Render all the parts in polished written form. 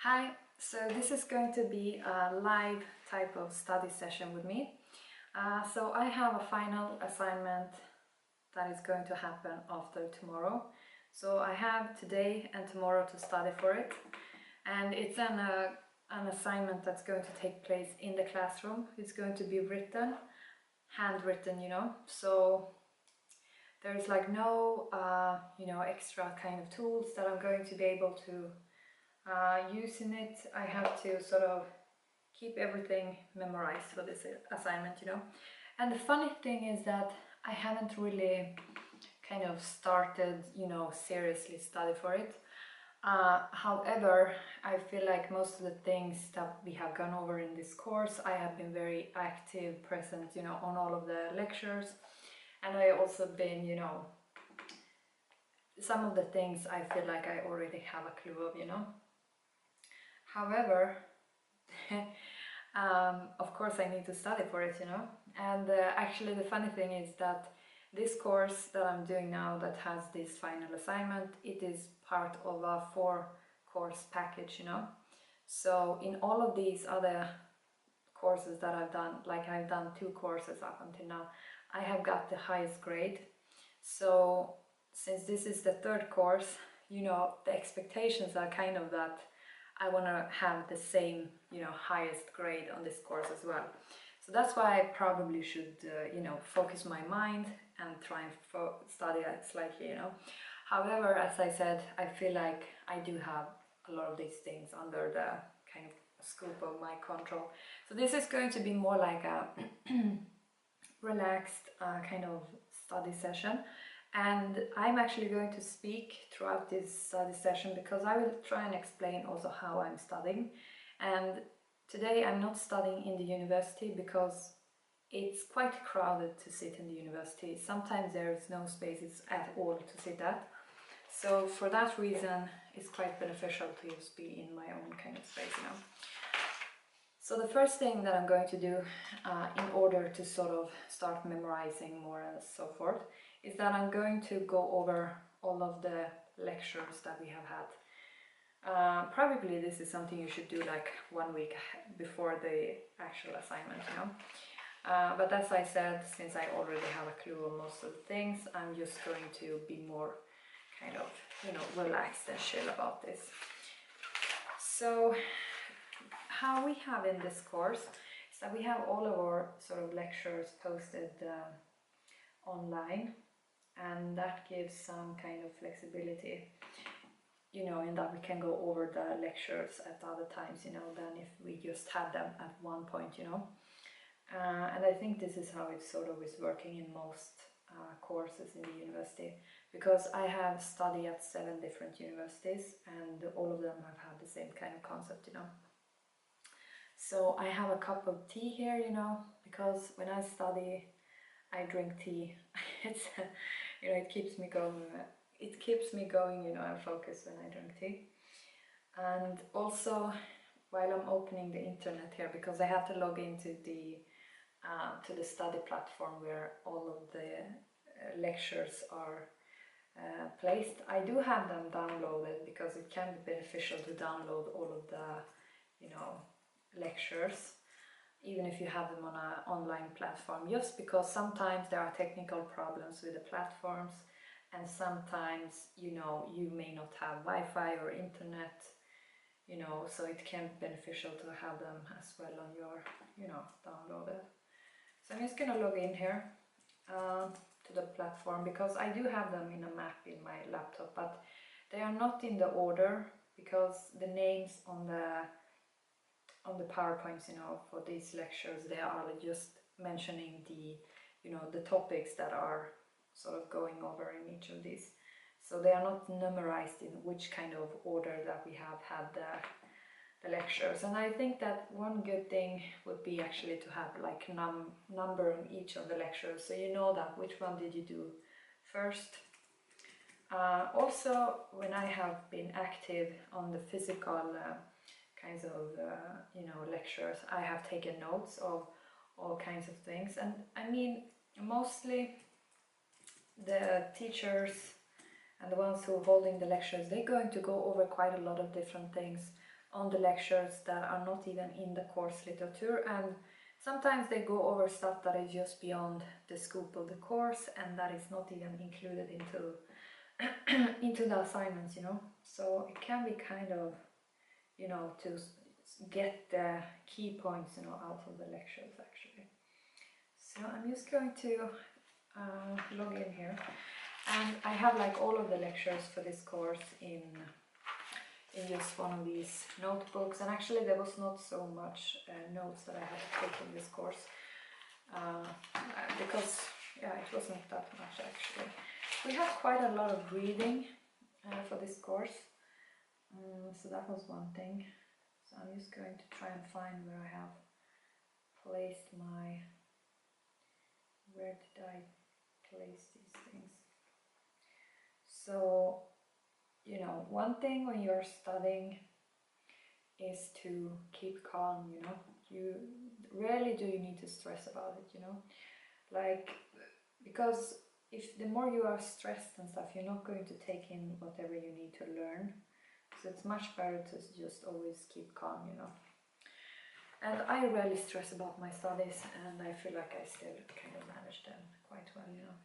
Hi, so this is going to be a live type of study session with me. So I have a final assignment that is going to happen after tomorrow. So I have today and tomorrow to study for it. And it's an assignment that's going to take place in the classroom. It's going to be written, handwritten, So there's like no, extra kind of tools that I'm going to be able to using it. I have to sort of keep everything memorized for this assignment, And the funny thing is that I haven't really kind of started, seriously study for it. However, I feel like most of the things that we have gone over in this course, I have been very active, present, on all of the lectures. And I also been, some of the things I feel like I already have a clue of, However, of course I need to study for it, And actually the funny thing is that this course that I'm doing now that has this final assignment, it is part of a 4-course package, So in all of these other courses that I've done, like I've done 2 courses up until now, I have got the highest grade. So since this is the 3rd course, the expectations are kind of that I want to have the same, highest grade on this course as well. So that's why I probably should, focus my mind and try and study it slightly, However, as I said, I feel like I do have a lot of these things under the kind of scope of my control. So this is going to be more like a relaxed kind of study session. And I'm actually going to speak throughout this study session because I will try and explain also how I'm studying. And today I'm not studying in the university because it's quite crowded to sit in the university. Sometimes there is no spaces at all to sit at. So for that reason, it's quite beneficial to just be in my own kind of space, So the first thing that I'm going to do in order to sort of start memorizing more and so forth is that I'm going to go over all of the lectures that we have had. Probably this is something you should do like 1 week before the actual assignment, But as I said, since I already have a clue on most of the things, I'm just going to be more kind of, relaxed and chill about this. So how we have in this course is that we have all of our sort of lectures posted online, and that gives some kind of flexibility, in that we can go over the lectures at other times, than if we just had them at one point, and I think this is how it sort of is working in most courses in the university, because I have studied at 7 different universities and all of them have had the same kind of concept, So I have a cup of tea here, because when I study I drink tea. It's, it keeps me going. It keeps me going, and focused when I drink tea. And also, while I'm opening the internet here, because I have to log into the to the study platform where all of the lectures are placed. I do have them downloaded because it can be beneficial to download all of the, lectures, even if you have them on an online platform, just because sometimes there are technical problems with the platforms, and sometimes, you may not have Wi-Fi or internet, so it can be beneficial to have them as well on your, downloaded. So I'm just gonna log in here to the platform, because I do have them in a map in my laptop, but they are not in the order, because the names on the PowerPoints, for these lectures, they are just mentioning the, the topics that are sort of going over in each of these. So they are not numerized in which kind of order that we have had the lectures. And I think that one good thing would be actually to have like numbering each of the lectures, so you know that which one did you do first. Also, when I have been active on the physical kinds of lectures, I have taken notes of all kinds of things, and I mean mostly the teachers and the ones who are holding the lectures, they're going to go over quite a lot of different things. on the lectures that are not even in the course literature, and sometimes they go over stuff that is just beyond the scope of the course and that is not even included into the assignments, you know. So it can be kind of, you know, to get the key points, you know, out of the lectures actually. So I'm just going to log in here, and I have like all of the lectures for this course in just one of these notebooks, and actually there was not so much notes that I had to take in this course because yeah, it wasn't that much actually. We have quite a lot of reading for this course, so that was one thing. So I'm just going to try and find where I have placed my, where did I place these things? So, you know, one thing when you're studying is to keep calm, you know. You rarely do you need to stress about it, you know. Like, because if the more you are stressed and stuff, you're not going to take in whatever you need to learn. So it's much better to just always keep calm, you know. And I rarely stress about my studies, and I feel like I still kind of manage them quite well, you know.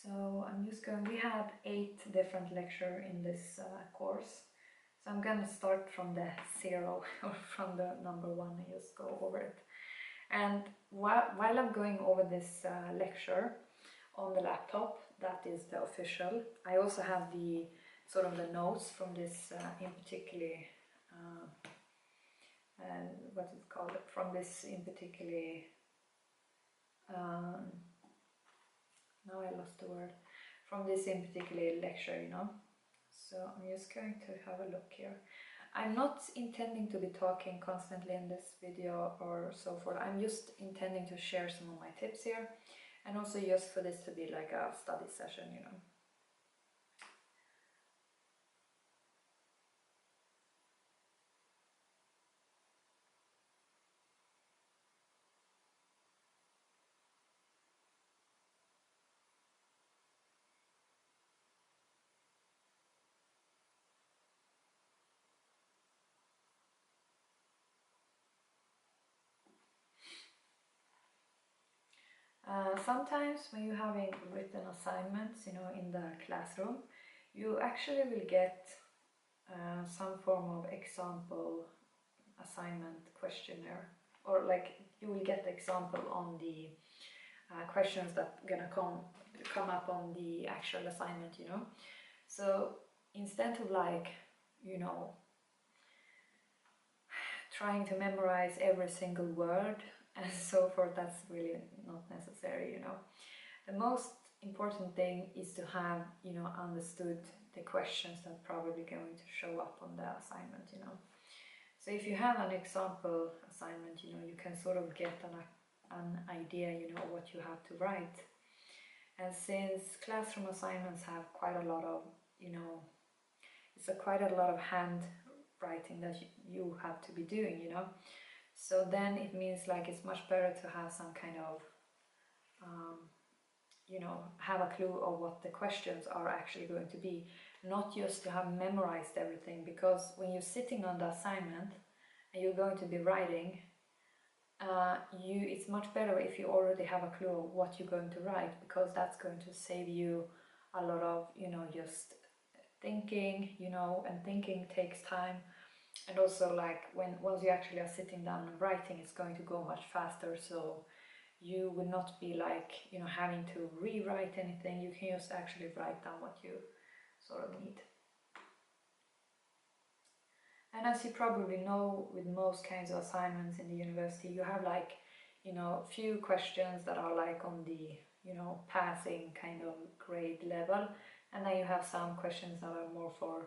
So I'm just going, we had 8 different lectures in this course. So I'm going to start from the 0 or from the number 1 and just go over it. And while I'm going over this lecture on the laptop, that is the official, I also have the sort of the notes from this in particular, what is it called, from this in particular, now I lost the word, from this in particular lecture, you know. So I'm just going to have a look here. I'm not intending to be talking constantly in this video or so forth. I'm just intending to share some of my tips here, and also just for this to be like a study session, you know. Sometimes when you're having written assignments, you know, in the classroom, you actually will get some form of example assignment questionnaire, or like you will get the example on the questions that gonna come up on the actual assignment, you know. So instead of like, you know, trying to memorize every single word and so forth, that's really not necessary, you know. The most important thing is to have, you know, understood the questions that probably going to show up on the assignment, you know. So if you have an example assignment, you know, you can sort of get an idea, you know, what you have to write. And since classroom assignments have quite a lot of, you know, it's quite a lot of handwriting that you have to be doing, you know. So then it means like it's much better to have some kind of, you know, have a clue of what the questions are actually going to be, not just to have memorized everything, because when you're sitting on the assignment and you're going to be writing, it's much better if you already have a clue of what you're going to write, because that's going to save you a lot of, you know, just thinking, you know, and thinking takes time. And also like once you actually are sitting down and writing, it's going to go much faster, so you will not be like, you know, having to rewrite anything. You can just actually write down what you sort of need. And as you probably know, with most kinds of assignments in the university, you have like, you know, a few questions that are like on the, you know, passing kind of grade level, and then you have some questions that are more for,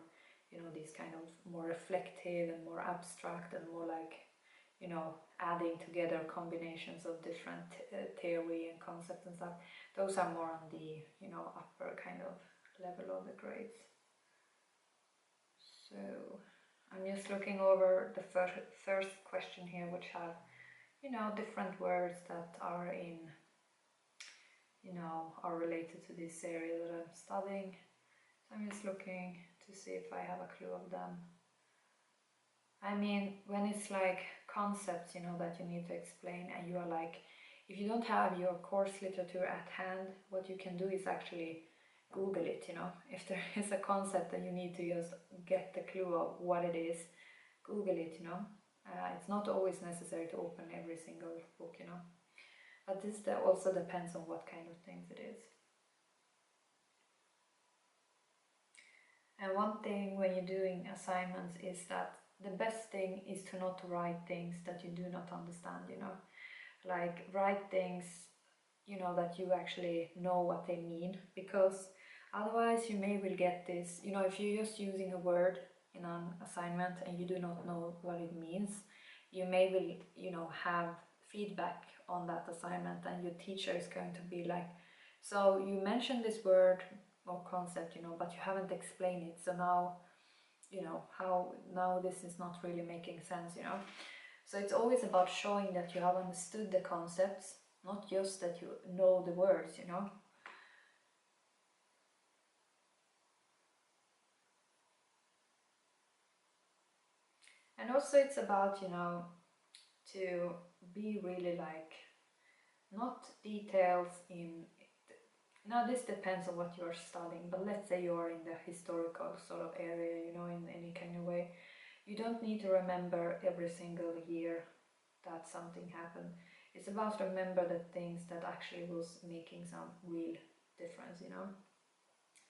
you know, these kind of more reflective and more abstract and more like, you know, adding together combinations of different theory and concepts and stuff. Those are more on the, you know, upper kind of level of the grades. So I'm just looking over the first question here, which have, you know, different words that are in, you know, are related to this area that I'm studying. So I'm just looking to see if I have a clue of them. I mean, when it's like concepts, you know, that you need to explain, and you are like, if you don't have your course literature at hand, what you can do is actually Google it, you know. If there is a concept that you need to just get the clue of what it is, Google it, you know. It's not always necessary to open every single book, you know. But this also depends on what kind of things it is. And one thing when you're doing assignments is that the best thing is to not write things that you do not understand, you know. Like write things, you know, that you actually know what they mean, because otherwise you may will get this, you know, if you're just using a word in an assignment and you do not know what it means, you may will, you know, have feedback on that assignment, and your teacher is going to be like, so you mentioned this word or concept, you know, but you haven't explained it, so now, you know, how now this is not really making sense, you know. So it's always about showing that you have understood the concepts, not just that you know the words, you know. And also it's about, you know, to be really like, not details in, now this depends on what you're studying, but let's say you're in the historical sort of area, you know, in any kind of way. You don't need to remember every single year that something happened. It's about remember the things that actually was making some real difference, you know.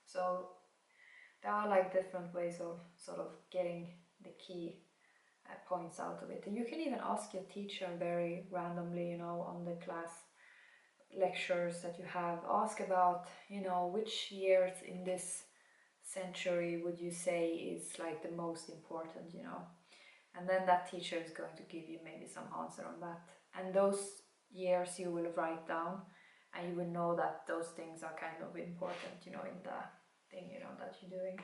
So there are like different ways of sort of getting the key points out of it. And you can even ask your teacher very randomly, you know, on the class lectures that you have, ask about, you know, which years in this century would you say is like the most important, you know. And then that teacher is going to give you maybe some answer on that. And those years you will write down, and you will know that those things are kind of important, you know, in the thing, you know, that you're doing.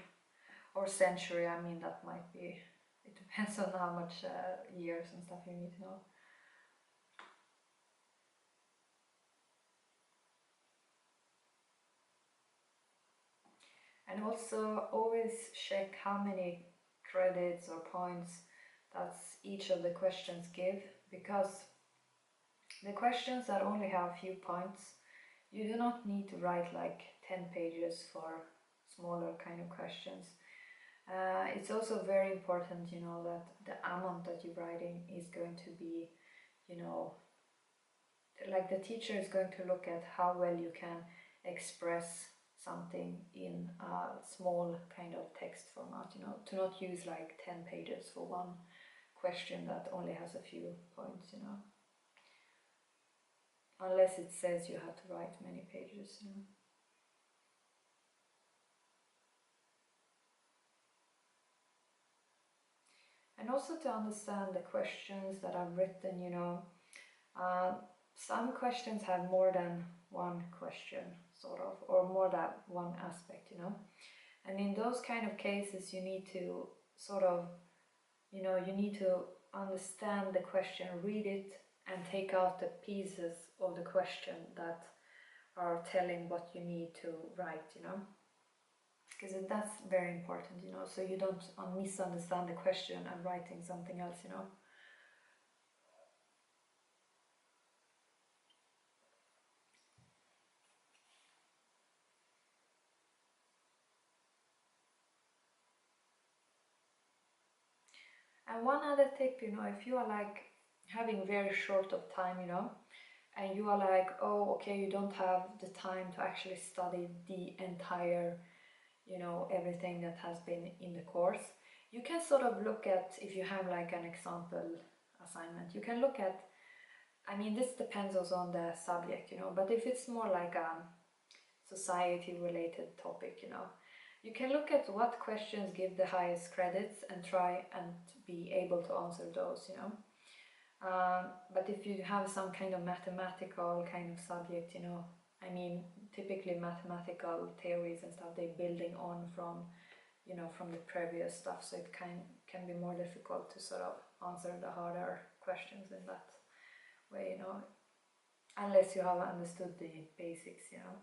Or century, I mean, that might be, it depends on how much years and stuff you need to know. And also always check how many credits or points that each of the questions give, because the questions that only have a few points, you do not need to write like 10 pages for smaller kind of questions. It's also very important, you know, that the amount that you're writing is going to be, you know, like the teacher is going to look at how well you can express something in a small kind of text format, you know, to not use like 10 pages for one question that only has a few points, you know, unless it says you have to write many pages, you know. And also to understand the questions that are written, you know, some questions have more than one question, sort of, or more than one aspect, you know. And in those kind of cases, you need to sort of, you know, you need to understand the question, read it, and take out the pieces of the question that are telling what you need to write, you know. Because that's very important, you know, so you don't misunderstand the question and writing something else, you know. And one other tip, you know, if you are like having very short of time, you know, and you are like, oh, okay, you don't have the time to actually study the entire, you know, everything that has been in the course, you can sort of look at, if you have like an example assignment, you can look at, I mean, this depends also on the subject, you know, but if it's more like a society related topic, you know, you can look at what questions give the highest credits and try and be able to answer those, you know. But if you have some kind of mathematical kind of subject, you know, I mean, typically mathematical theories and stuff, they're building on from, you know, from the previous stuff, so it can be more difficult to sort of answer the harder questions in that way, you know, unless you have understood the basics, you know.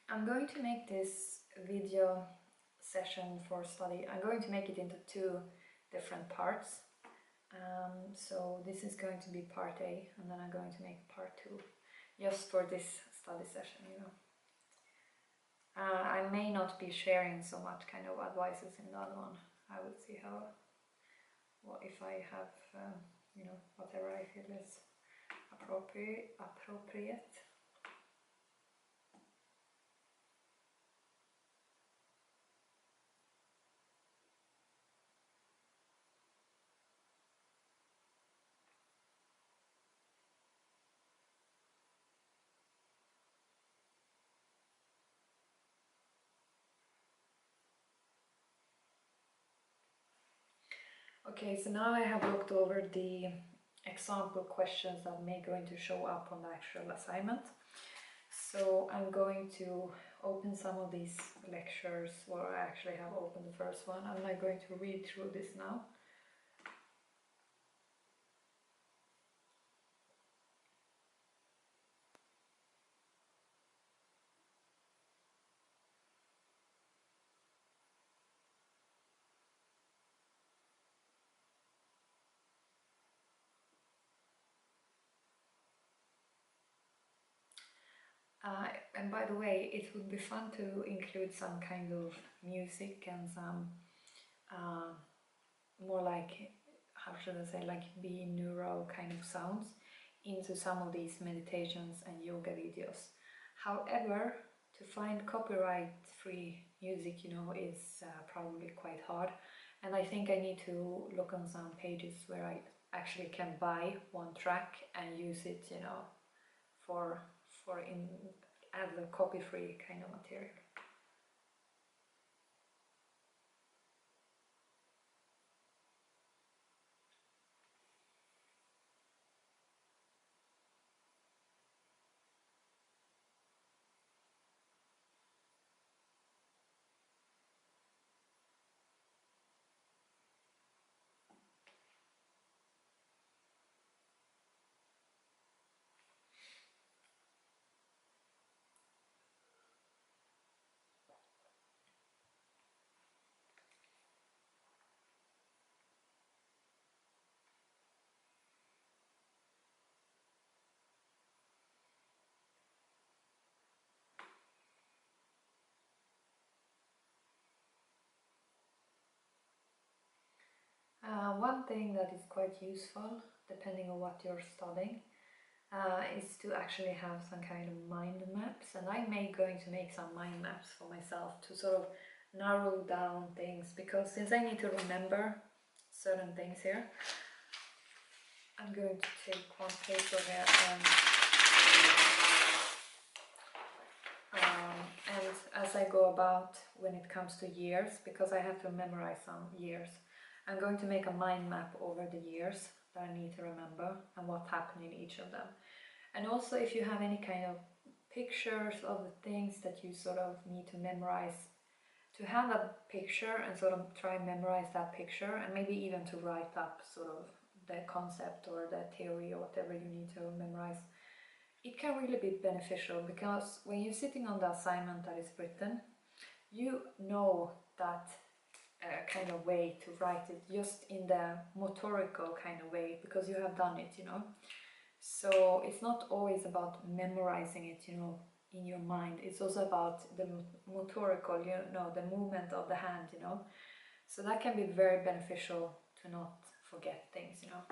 I'm going to make this video session for study, I'm going to make it into two different parts. So this is going to be part A, and then I'm going to make part 2 just for this study session, you know. I may not be sharing so much kind of advices in the other one. I will see how, what if I have, you know, whatever I feel is appropriate. Okay, so now I have looked over the example questions that may going to show up on the actual assignment. So I'm going to open some of these lectures, or I actually have opened the first one. I'm not going to read through this now. And by the way, it would be fun to include some kind of music and some more like, how should I say, like binaural kind of sounds into some of these meditations and yoga videos. However, to find copyright-free music, you know, is probably quite hard, and I think I need to look on some pages where I actually can buy one track and use it, you know, for in as a copy-free kind of material. One thing that is quite useful, depending on what you're studying, is to actually have some kind of mind maps, and I may going to make some mind maps for myself to sort of narrow down things, because since I need to remember certain things here, I'm going to take one paper here and as I go about when it comes to years, because I have to memorize some years, I'm going to make a mind map over the years that I need to remember and what happened in each of them. And also, if you have any kind of pictures of the things that you sort of need to memorize, to have a picture and sort of try and memorize that picture, and maybe even to write up sort of the concept or the theory or whatever you need to memorize, it can really be beneficial, because when you're sitting on the assignment that is written, you know that kind of way to write it, just in the motorical kind of way, because you have done it, you know. So it's not always about memorizing it, you know, in your mind. It's also about the motorical, you know, the movement of the hand, you know. So that can be very beneficial to not forget things, you know.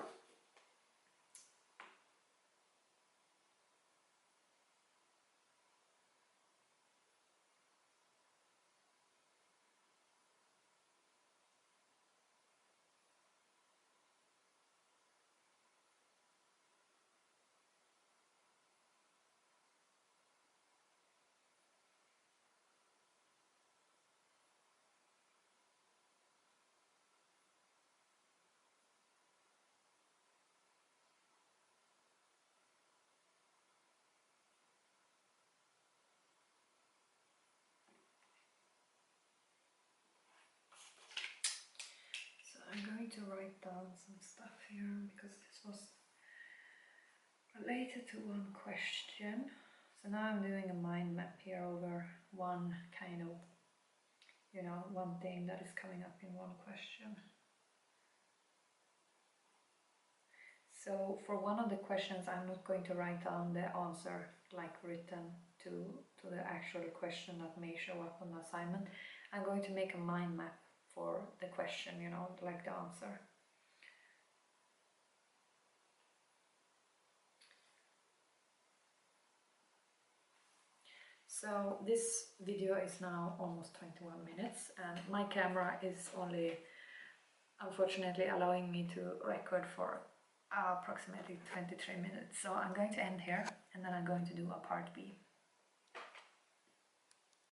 So I'm going to write down some stuff here, because this was related to one question. So So now I'm doing a mind map here over one kind of, you know, one thing that is coming up in one question. So for one of the questions, I'm not going to write down the answer like written to the actual question that may show up on the assignment. I'm going to make a mind map for the question, you know, like the answer. So this video is now almost 21 minutes and my camera is only unfortunately allowing me to record for approximately 23 minutes. So I'm going to end here and then I'm going to do a part B.